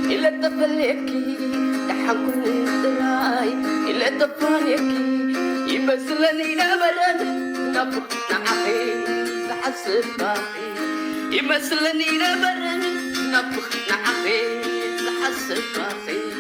إلا تفليكي تحكم الدراي إلا تفليكي يمثلني أبدا نبض نعخي تحسب باقي يمثلني أبدا نبض نعخي تحسب باقي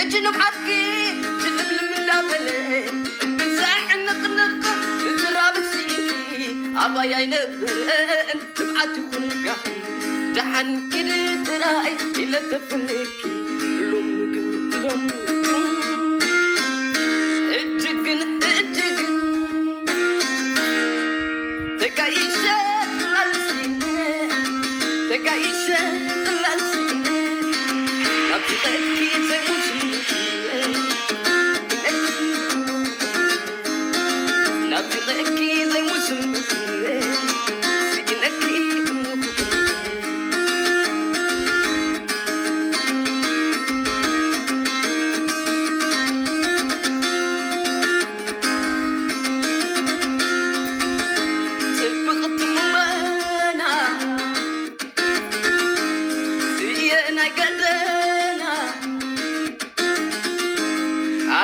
جنب حقي جنب المدابلة بنساح النقنق تراب السيكي أبا ينبرن تبعت خلقه دحن كده تراي إلا تفلكي لوم اجقن تكايشة للسنة تكايشة للسنة أبتدكي زي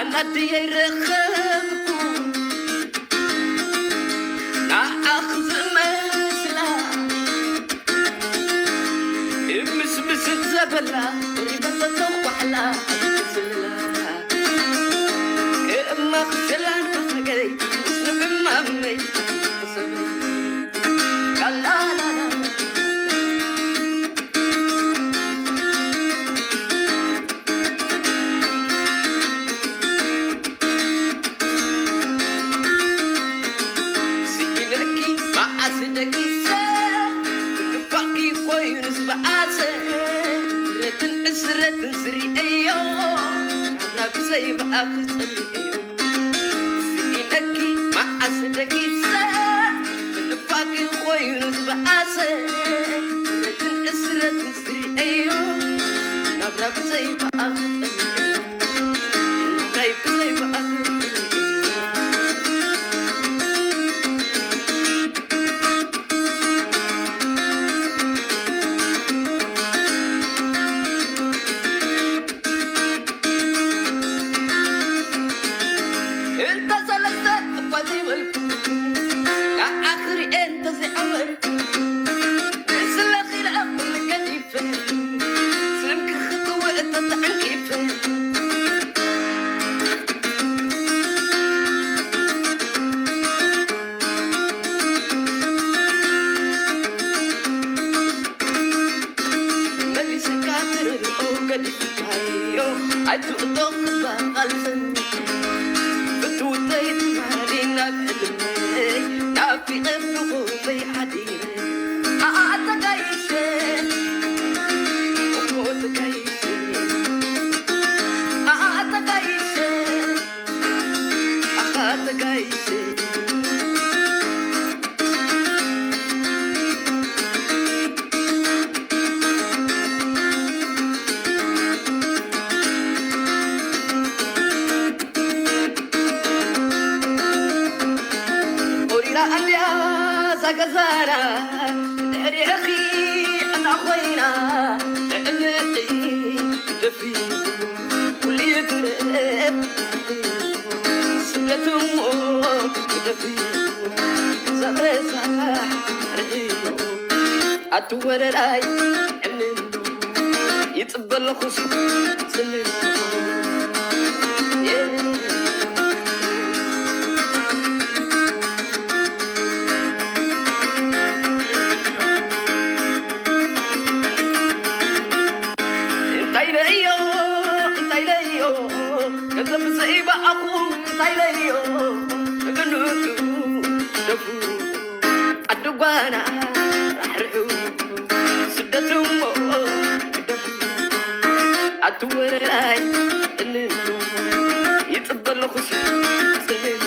أنادي يرخمكم نأخذ مسلا مسمس الزبلة ريبة الضوحلة إما خسلان بسقري مسلم مامي لا لا لا رتن سري أيوه أنا بزي بأخذ أيوه سينكي مع أسدكي سا نفاقي خوينس بأسه رتن سري أيوه أنا بزي بأخذ أيوه بزي بأخذ زارا داري أخي أنا خوينا لأني دفي واللي يقرب سنة أمه دفي زارا صاح رجيو أتور راي يتقبل خصوص سنة أتوري يتقبل خصوص